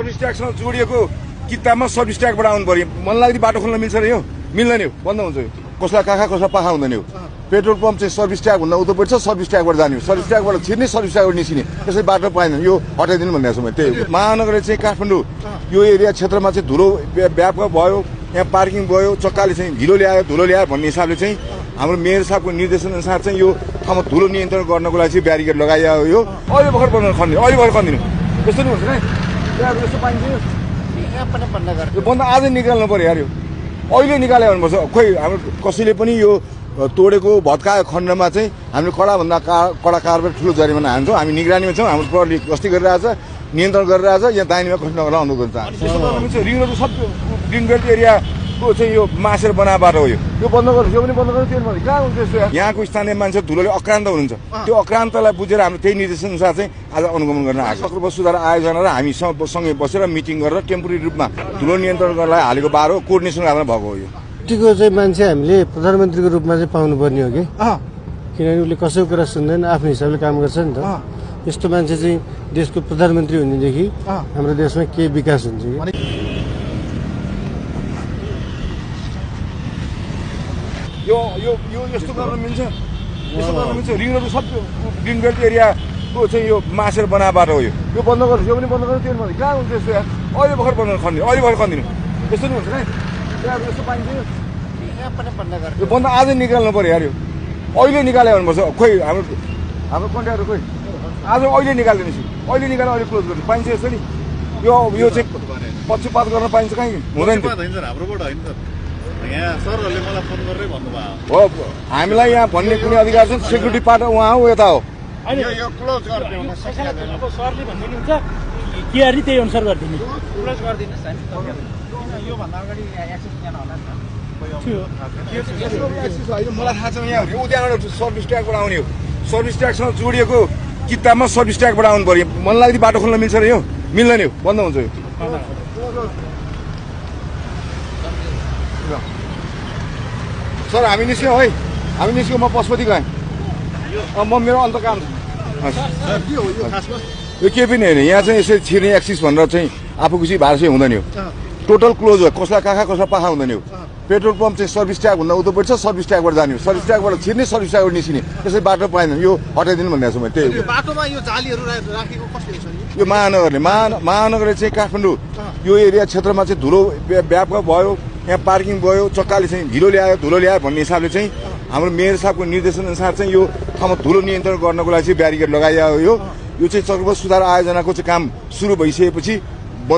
Service ट्याक्ससँग जोडिएको किताबमा service ट्याक्सबाट आउनु पर्यो। मन लाग्ने बाटो खोल्न मिल्छ र यो मिल्दैन, यो बन्द हुन्छ। यो कसलाई काखा कसलाई पाखा हुँदैन। यो पेट्रोल पम्प चाहिँ सर्भिस ट्याग भन्दा उता पर्छ, सर्भिस ट्यागबाट जाने हो। सर्भिस ट्यागबाट छिर्ने, सर्भिस ट्यागबाट निस्किने, त्यसै बाटो पाइँदैन। यो हटाइदिनु भनेको छु मैले। त्यही महानगरले चाहिँ काठमाडौँ यो एरिया क्षेत्रमा चाहिँ धुलो व्यापक भयो, यहाँ पार्किङ भयो, चक्काले चाहिँ धुलो ल्यायो भन्ने हिसाबले चाहिँ हाम्रो मेयर साहबको निर्देशन अनुसार चाहिँ यो ठाउँमा धुलो नियन्त्रण गर्नको लागि चाहिँ ब्यारिकेड लगाइयो। यो अहिले भर्खर खनिदिनु यस्तो नि हुन्छ नि, यस्तो पाइन्छ यो बन्द आजै निकाल्नु पर्यो यार। यो अहिले निकाल्यो भन्नुपर्छ। खोइ हाम्रो कसैले पनि यो तोडेको भत्काएको खण्डमा चाहिँ हामीले कडाभन्दा कडा कारबाही ठुलो जरिमाना हान्छौँ। हामी निगरानीमा छौँ, हाम्रो प्रहरीले गस्ती गरिरहेछ, नियन्त्रण गरिरहेछ। यहाँ दाहिनेमा खस्न अनुरोध गर्न चाहन्छु। रिङरोड सब ग्रिन बेल्ट एरियाको चाहिँ यो मासेर बनाएको बाटो हो। यो बन्द गर्नु, यो पनि बन्द गर्नु। त्यो कहाँ हुन्छ यस्तो? यहाँको स्थानीय मान्छे धुलोले अक्रान्त हुनुहुन्छ। त्यो अक्रान्तलाई बुझेर हाम्रो त्यही निर्देशन अनुसार चाहिँ आज अनुगमन गर्न आएको। सकृप सुधार आयोजना र हामी सँगै बसेर मिटिङ गरेर टेम्पोरेरी रूपमा धुलो नियन्त्रण गर्नलाई हालेको बाटो कोर्डिनेसन गरेर भएको हो। यो को चाहिँ मान्छे हामीले प्रधानमन्त्रीको रूपमा चाहिँ पाउनुपर्ने हो कि, किनभने उसले कसैको कुरा सुन्दैन, आफ्नो हिसाबले काम गर्छ नि त। यस्तो मान्छे चाहिँ देशको प्रधानमन्त्री हुनेदेखि हाम्रो देशमा के विकास हुन्छ कि? यो यस्तो गर्न मिल्छ, यस्तो गर्न मिल्छ। रिङरोड सब ग्रिन बेल्ट एरियाको चाहिँ यो मासेर बनाएको बाटो हो। यो बन्द गर्नु, यो पनि बन्द गर्नु। त्यो कहाँ हुन्छ यस्तो यार? अहिले भर्खर खनिदिनु यस्तो नि हुन्छ नि, यस्तो पाइन्छ यो बन्द आजै निकाल्नु पर्यो यार। यो अहिले निकाल्यो भन्नुपर्छ। खोइ हाम्रो कन्ट्याक्टर खोइ आज अहिले निकालिदिनुहोस्। अहिले निकालेर अहिले क्लोज गर्नु पाइन्छ यस्तो नि। यो चाहिँ पक्षपात गर्न पाइन्छ कहीँ हुँदैन। हो हामीलाई यहाँ भन्ने कुनै अधिकार छ? सेक्युरिटी पार्ट उहाँ हो, यता हो। त्यही अनुसार गरिदिनु। मलाई थाहा छ यहाँ उद्यानबाट सर्भिस ट्यागबाट आउने हो। सर्भिस ट्यागसँग जोडिएको किताबमा सर्भिस ट्यागबाट आउनु पर्यो। मन लाग्ने बाटो खोल्न मिल्छ र यो मिल्दैन, यो बन्द हुन्छ। यो सर हामी निस्क्यौँ है, हामी निस्क्यौँ। म पशुपति गएँ, म मेरो अन्त काम छ। यो केही पनि होइन, यहाँ चाहिँ यसरी छिर्ने एक्सिस भनेर चाहिँ आफू खुसी भएर चाहिँ हुँदैन। यो टोटल क्लोज हो, कसलाई काखा कसलाई पाखा हुँदैन। यो पेट्रोल पम्प चाहिँ सर्भिस ट्याग भन्दा उता पर्छ, सर्भिस ट्यागबाट जाने हो। सर्भिस ट्यागबाट छिर्ने, सर्भिस ट्यागबाट निस्किने, त्यसै बाटो पाइँदैन। यो हटाइदिनु भनेको छु मैले। त्यही बाटोमा यो जालीहरू राखेको कसले छ? यो महानगरले चाहिँ काठमाडौँ यो एरिया क्षेत्रमा चाहिँ धुलो व्यापक भयो, यहाँ पार्किङ भयो, चक्काले चाहिँ धुलो ल्यायो भन्ने हिसाबले चाहिँ हाम्रो मेयर साहबको निर्देशन अनुसार चाहिँ यो ठाउँमा धुलो नियन्त्रण गर्नको लागि चाहिँ ब्यारिकेड लगाइयो। यो चाहिँ सकृप सुधार आयोजनाको चाहिँ काम सुरु भइसकेपछि